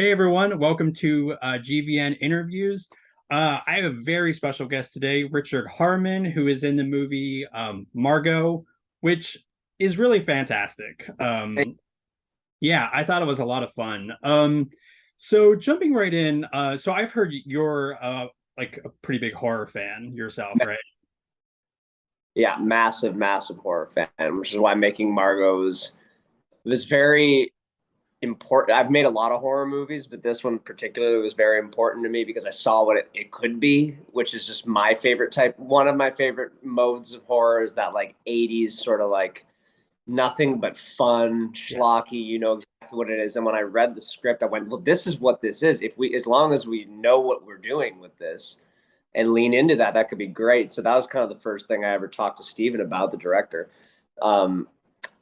Hey everyone, welcome to GVN Interviews. I have a very special guest today, Richard Harmon, who is in the movie Margot, which is really fantastic. Yeah, I thought it was a lot of fun. So jumping right in, so I've heard you're like a pretty big horror fan yourself, right? Yeah, massive, massive horror fan, which is why making Margot was very important. I've made a lot of horror movies, but this one particularly was very important to me because I saw what it could be, which is just my favorite type. One of my favorite modes of horror is that like 80s sort of like nothing but fun, Yeah. schlocky, you know exactly what it is. And when I read the script, I went, well, this is what this is. If we, as long as we know what we're doing with this, and lean into that, that could be great. So that was kind of the first thing I ever talked to Steven about, the director. Um,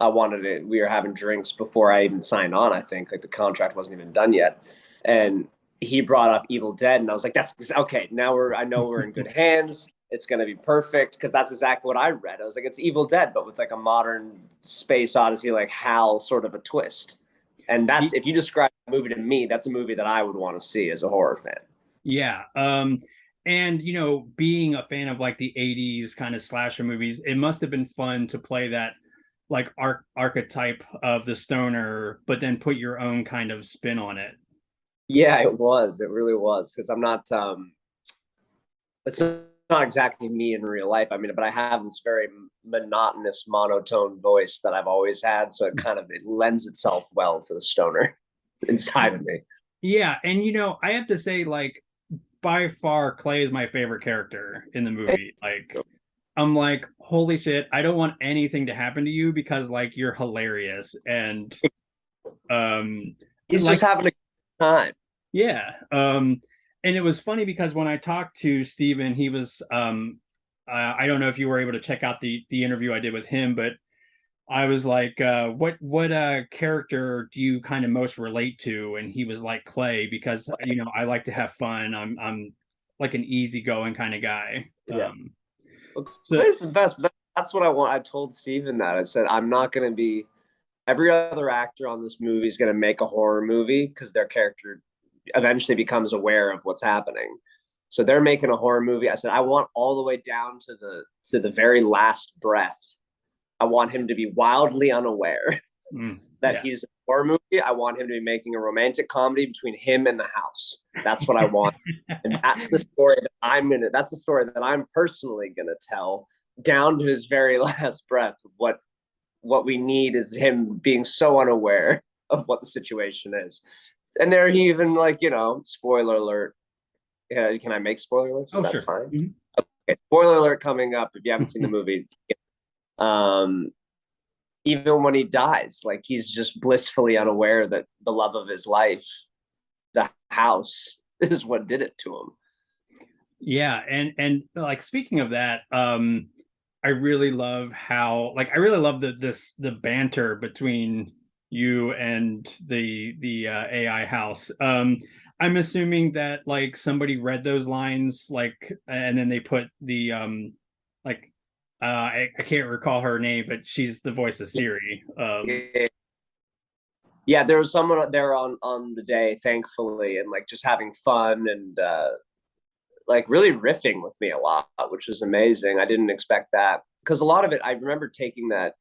I wanted it. We were having drinks before I even signed on. I think like the contract wasn't even done yet, and he brought up Evil Dead, and I was like, "That's okay." Now I know we're in good hands. It's gonna be perfect because that's exactly what I read. I was like, "It's Evil Dead, but with like a modern space odyssey, like Hal sort of a twist." And that's if you describe the movie to me, that's a movie that I would want to see as a horror fan. Yeah. And being a fan of like the 80s kind of slasher movies, it must have been fun to play that like archetype of the stoner, but then put your own kind of spin on it. Yeah, it was. It really was because I'm not. It's not exactly me in real life. I mean, but I have this very monotonous, monotone voice that I've always had, so it lends itself well to the stoner inside of me. Yeah, and I have to say, like, by far, Clay is my favorite character in the movie. Like, I'm like, holy shit, I don't want anything to happen to you because like you're hilarious. And um He's like just having a good time. yeah. And it was funny because when I talked to Steven, he was I don't know if you were able to check out the interview I did with him, but I was like, what character do you kind of most relate to? And he was like Clay because I like to have fun. I'm like an easygoing kind of guy. Yeah, well, So Clay's the best. But that's what I want. I told Steven that I said I'm not going to be. Every other actor on this movie is going to make a horror movie because their character eventually becomes aware of what's happening. So they're making a horror movie. I said I want all the way down to the very last breath. I want him to be wildly unaware that yeah. he's a horror movie. I want him to be making a romantic comedy between him and the house. That's what I want. And that's the story that that's the story that I'm personally gonna tell down to his very last breath. What we need is him being so unaware of what the situation is. And there he even like, spoiler alert. Can I make spoiler alerts? Is Oh, that sure. fine? Mhm. Okay, spoiler alert coming up if you haven't seen the movie. Um, even when he dies, like he's just blissfully unaware that the love of his life, the house, is what did it to him. Yeah, and like speaking of that, I really love how like I really love the banter between you and the AI house. I'm assuming that like somebody read those lines like and then they put the like I can't recall her name, but she's the voice of Siri. Yeah, there was someone there on the day, thankfully, and like just having fun and like really riffing with me a lot, which was amazing. I didn't expect that because a lot of it, I remember taking that.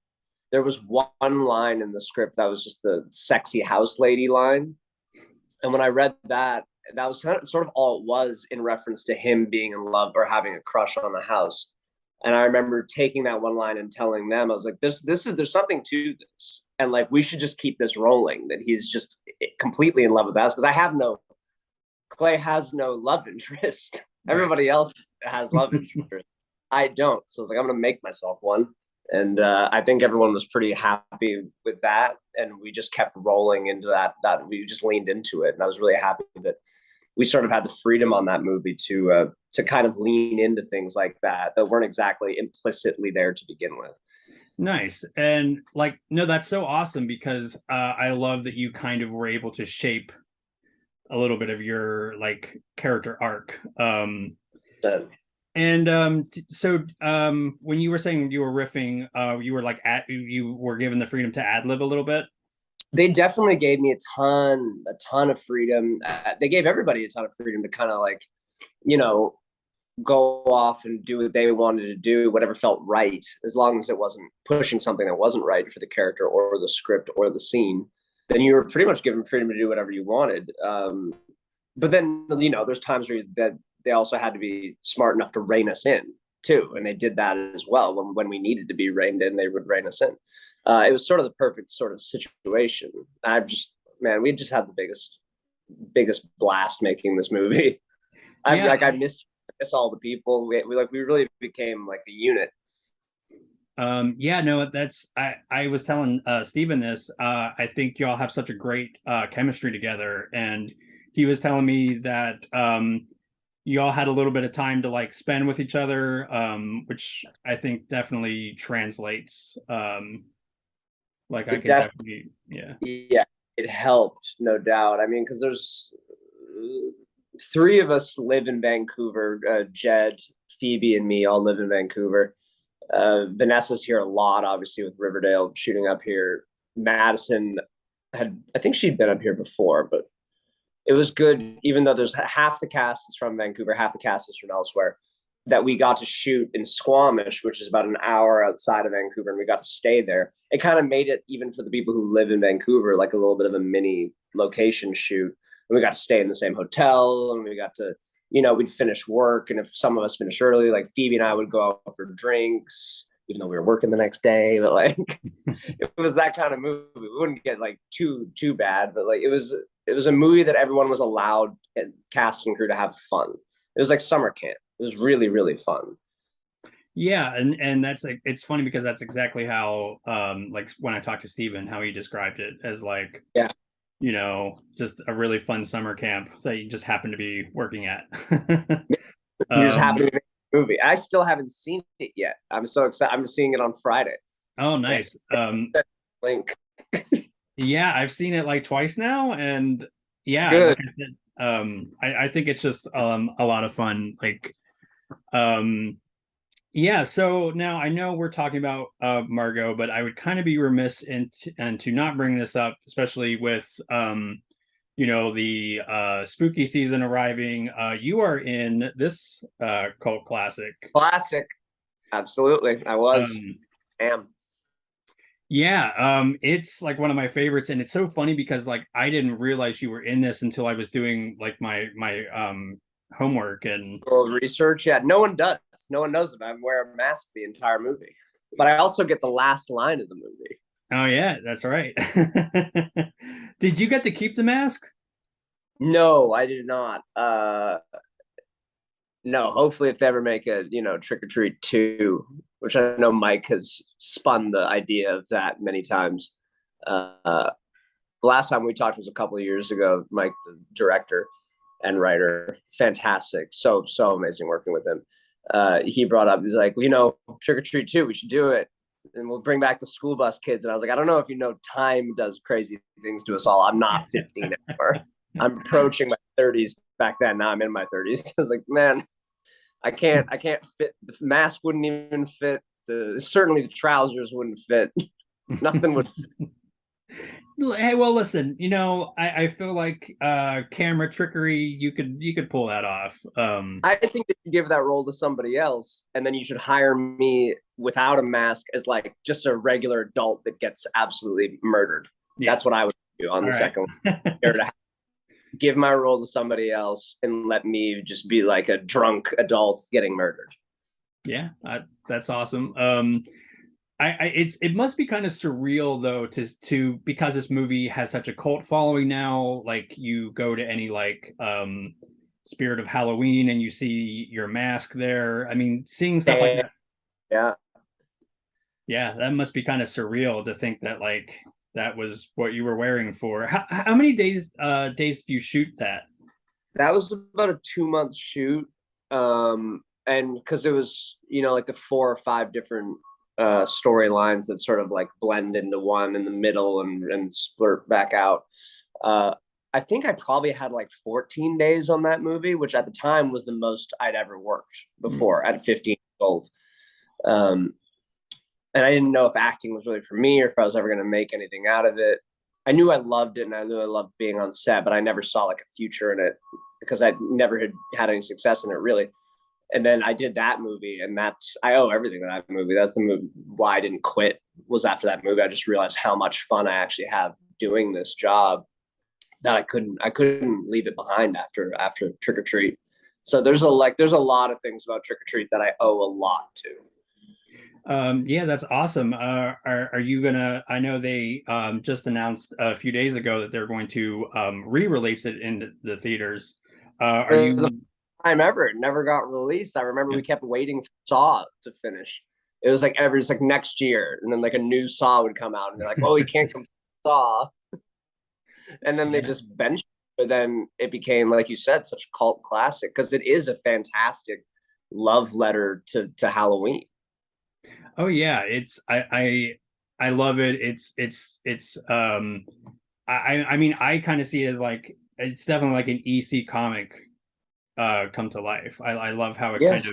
There was one line in the script that was just the sexy house lady line, and when I read that, that was sort of all it was in reference to him being in love or having a crush on the house. And I remember taking that one line and telling them, I was like, this is there's something to this, and like we should just keep this rolling. That he's just completely in love with us because I have no Clay has no love interest. Right. Everybody else has love interest. I don't. So I was like, I'm gonna make myself one. And I think everyone was pretty happy with that, and we just kept rolling into that. That we just leaned into it, and I was really happy that we sort of had the freedom on that movie to kind of lean into things like that that weren't exactly implicitly there to begin with. Nice. And like no, that's so awesome because I love that you kind of were able to shape a little bit of your like character arc. So, And so when you were saying you were riffing, you were like at you were given the freedom to ad lib a little bit. They definitely gave me a ton of freedom. They gave everybody a ton of freedom to kind of like, you know, go off and do what they wanted to do, whatever felt right, as long as it wasn't pushing something that wasn't right for the character or the script or the scene. Then you were pretty much given freedom to do whatever you wanted. But then, you know, there's times where that they also had to be smart enough to rein us in too, and they did that as well. When we needed to be reined in, they would rein us in. It was sort of the perfect sort of situation. I just, man, we just had the biggest blast making this movie. Yeah, I miss all the people. We really became like a unit. yeah, no, that's I was telling Steven this. I think y'all have such a great chemistry together, and he was telling me that y'all had a little bit of time to like spend with each other, which I think definitely translates. Like I It can definitely, definitely, yeah. yeah, it helped, no doubt. I mean, because there's three of us live in Vancouver. Jed, Phoebe, and me all live in Vancouver. Vanessa's here a lot, obviously, with Riverdale shooting up here. Madison I think she'd been up here before, but it was good, even though there's half the cast is from Vancouver, half the cast is from elsewhere, that we got to shoot in Squamish, which is about an hour outside of Vancouver, and we got to stay there. It kind of made it, even for the people who live in Vancouver, like a little bit of a mini location shoot. And we got to stay in the same hotel, and we got to, you know, we'd finish work, and if some of us finished early, like Phoebe and I would go out for drinks, even though we were working the next day. But like, it was that kind of movie. We wouldn't get like too bad, but like it was a movie that everyone was allowed, and cast and crew, to have fun. It was like summer camp. It was really, really fun. Yeah, and that's like it's funny because that's exactly how like when I talked to Steven, how he described it as like, Yeah, you know, just a really fun summer camp that you just happen to be working at. you just um, happened to make the movie. I still haven't seen it yet. I'm so excited. I'm seeing it on Friday. oh, Man, nice. link. Yeah, I've seen it like twice now, and yeah, Good. like I said, I think it's just a lot of fun. Like, um, yeah. So now I know we're talking about Margot, but I would kind of be remiss and to not bring this up, especially with you know, the spooky season arriving. You are in this cult classic. Classic. Absolutely. I was. Um, Am. yeah, it's like one of my favorites, and it's so funny because like I didn't realize you were in this until I was doing like my homework and A little research. Yeah, no one does. No one knows that I wear a mask the entire movie. But I also get the last line of the movie. oh yeah, that's right. Did you get to keep the mask? No, I did not. No, hopefully if they ever make a, you know, Trick or Treat 2, which I know Mike has spun the idea of that many times. The last time we talked was a couple of years ago. Mike, the director and writer, fantastic, so amazing working with him. He brought up, he's like, well, you know, Trick or Treat 2, we should do it, and we'll bring back the school bus kids. And I was like, I don't know if you know, time does crazy things to us all. I'm not 15 anymore. I'm approaching my 30s. Back then, now I'm in my 30s. I was like, man, I can't fit. The mask wouldn't even fit. Certainly the trousers wouldn't fit. Nothing would fit. Hey, well, listen, you know, I feel like camera trickery, you could pull that off. I think that you give that role to somebody else, and then you should hire me without a mask as like just a regular adult that gets absolutely murdered. Yeah. That's what I would do on All the right. second one. Give my role to somebody else and let me just be like a drunk adult getting murdered. Yeah, that's awesome. It must be kind of surreal though to because this movie has such a cult following now. Like you go to any like Spirit of Halloween and you see your mask there. I mean, seeing stuff like that, Yeah. yeah, that must be kind of surreal to think that like that was what you were wearing for. How many days do you shoot that? That was about a 2 month shoot. And because it was, you know, like the 4 or 5 different storylines that sort of like blend into one in the middle and split back out. I think I probably had like 14 days on that movie, which at the time was the most I'd ever worked before at 15 years old. Um, and I didn't know if acting was really for me or if I was ever going to make anything out of it. I knew I loved it and I knew I loved being on set, but I never saw like a future in it because I never had any success in it really. And then I did that movie, and I owe everything to that movie. That's the movie why I didn't quit. Was after that movie, I just realized how much fun I actually have doing this job, that I couldn't leave it behind after Trick or Treat. So there's a lot of things about Trick or Treat that I owe a lot to. Yeah, that's awesome. Are you gonna? I know they just announced a few days ago that they're going to re-release it in the theaters. Are For the you? time ever, it never got released. I remember we kept waiting for Saw to finish. It was like it's like next year, and then like a new Saw would come out, and they're like, "Oh, we can't complete Saw," and then they Yeah. just benched. But then it became, like you said, such a cult classic because it is a fantastic love letter to Halloween. Oh yeah, I love it. It's I mean I kind of see it as like it's definitely like an EC comic come to life. I love how it Yeah. kind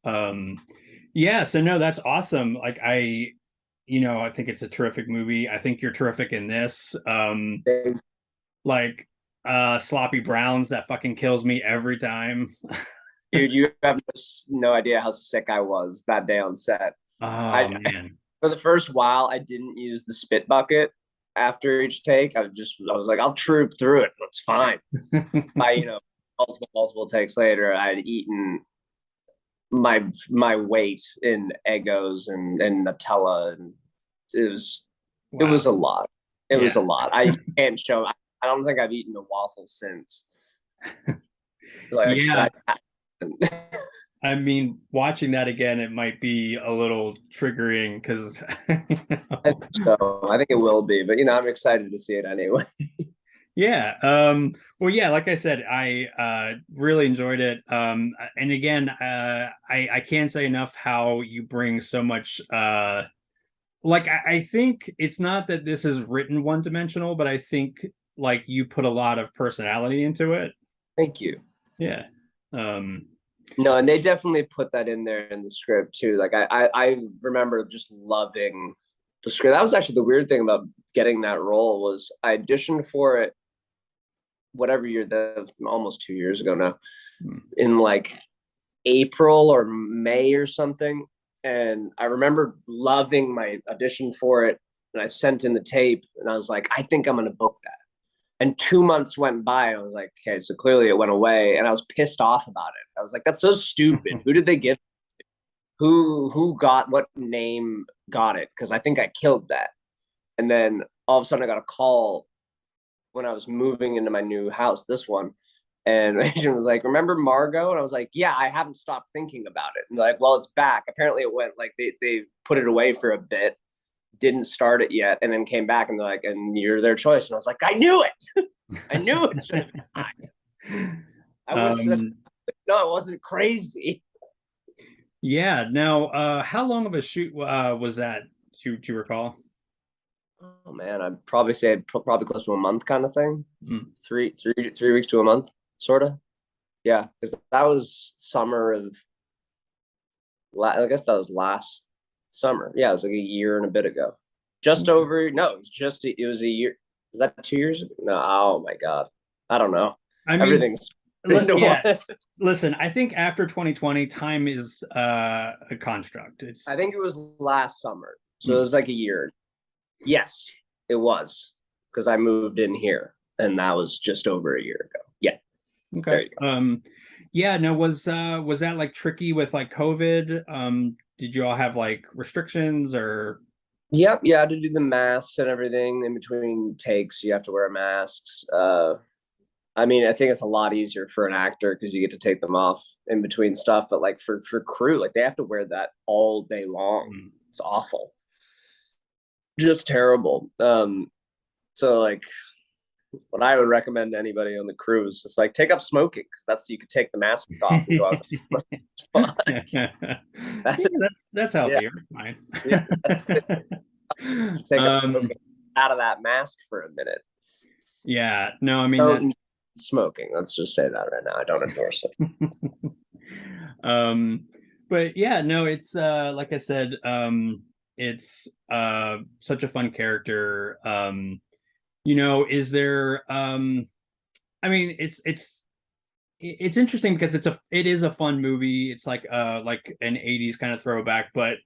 of yeah, so no, that's awesome. Like I think it's a terrific movie. I think you're terrific in this. Like Sloppy Browns that fucking kills me every time. Dude, you have no idea how sick I was that day on set. Oh I man. For the first while, I didn't use the spit bucket after each take. I was like, I'll troop through it. It's fine. By multiple takes later, I'd eaten my weight in Eggos and Nutella, and it Wow. was a lot. It Yeah. was a lot. I can't show. I don't think I've eaten a waffle since. Like Yeah. that. I mean, watching that again, it might be a little triggering because, So I think it will be, but I'm excited to see it anyway. yeah. Well, yeah, like I said, I really enjoyed it. And again, I can't say enough how you bring so much. Like I think it's not that this is written one dimensional, but I think like you put a lot of personality into it. Thank you. Yeah. Um, No, and they definitely put that in there in the script too. Like I remember just loving the script. That was actually the weird thing about getting that role was I auditioned for it whatever year, that almost 2 years ago now, hmm. in like April or May or something. And I remember loving my audition for it. And I sent in the tape and I was like, I think I'm gonna book that. And 2 months went by, and I was like, okay, so clearly it went away. And I was pissed off about it. I was like, that's so stupid. Who did they give? Who got what name got it? Because I think I killed that. And then all of a sudden I got a call when I was moving into my new house, this one. And my agent was like, remember Margot? And I was like, yeah, I haven't stopped thinking about it. And they're like, well, it's back. Apparently it went like they put it away for a bit, didn't start it yet, and then came back and they're like, and you're their choice. And I was like, I knew it. I knew it should have been mine. I wish that no, it wasn't crazy. Yeah. Now, how long of a shoot was that? Do you recall? Oh man, I'd probably say probably close to a month kind of thing. Mm. 3 weeks to a month, sort of. Yeah, because that was summer of. I guess that was last summer. Yeah, it was like a year and a bit ago. Just Okay. over. No, it was a year. Was that 2 years ago? No. Oh my god. I don't know. I mean, Everything's into yeah. one. Listen, I think after 2020, time is a construct. I It's think it was last summer, so it mm, was like a year. Yes, it was because I moved in here, and that was just over a year ago. Yeah, okay. there you go. Yeah, no, was that like tricky with like COVID? Did you all have like restrictions or Yep, you had to do the masks and everything in between takes. You have to wear masks. I mean, I think it's a lot easier for an actor because you get to take them off in between stuff. But like for crew, like they have to wear that all day long. mm. It's awful, just terrible. So like what I would recommend to anybody on the crew is just like take up smoking because you could take the mask off and go out to smoke. Yeah, that's Yeah, healthier. Fine. yeah, that's good. Take up Um, smoking out of that mask for a minute. yeah, no, I mean that Don't smoking. Let's just say that right now. I don't endorse it. um but yeah, no, it's like I said, it's such a fun character. Is there I mean, it's interesting because it is a fun movie. It's like an 80s kind of throwback, but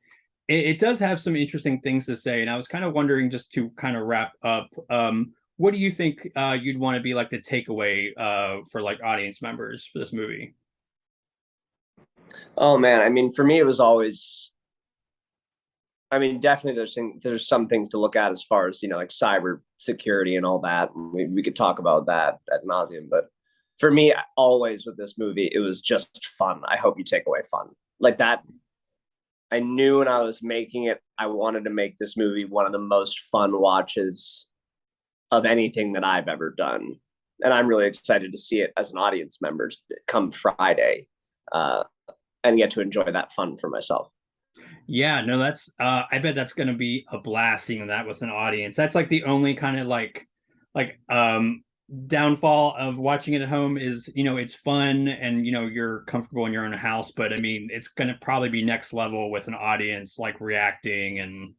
it does have some interesting things to say. And I was kind of wondering, just to kind of wrap up, what do you think you'd want to be like the takeaway for like audience members for this movie? Oh man, I mean, for me, it was always. I mean, definitely, there's some things to look at as far as like cyber security and all that. We could talk about that ad nauseum, but for me, always with this movie, it was just fun. I hope you take away fun like that. I knew when I was making it, I wanted to make this movie one of the most fun watches of anything that I've ever done. And I'm really excited to see it as an audience member come Friday, uh, and get to enjoy that fun for myself. Yeah, no, that's I bet that's gonna be a blast seeing that with an audience. That's like the only kind of like downfall of watching it at home is, it's fun and you're comfortable in your own house, but I mean it's gonna probably be next level with an audience like reacting and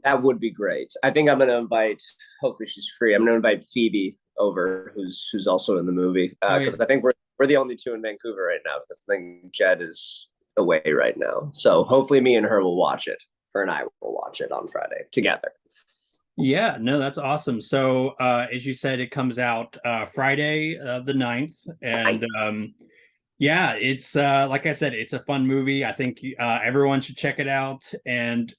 That would be great. I think I'm going to invite. Hopefully, she's free. I'm going to invite Phoebe over, who's also in the movie, oh yeah. because I think we're the only two in Vancouver right now. Because I think Jed is away right now. So hopefully, me and her will watch it. Her and I will watch it on Friday together. Yeah, no, that's awesome. So, as you said, it comes out Friday, the 9th. And yeah, it's like I said, it's a fun movie. I think everyone should check it out. And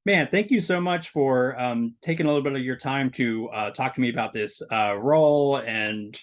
man, thank you so much for taking a little bit of your time to talk to me about this role and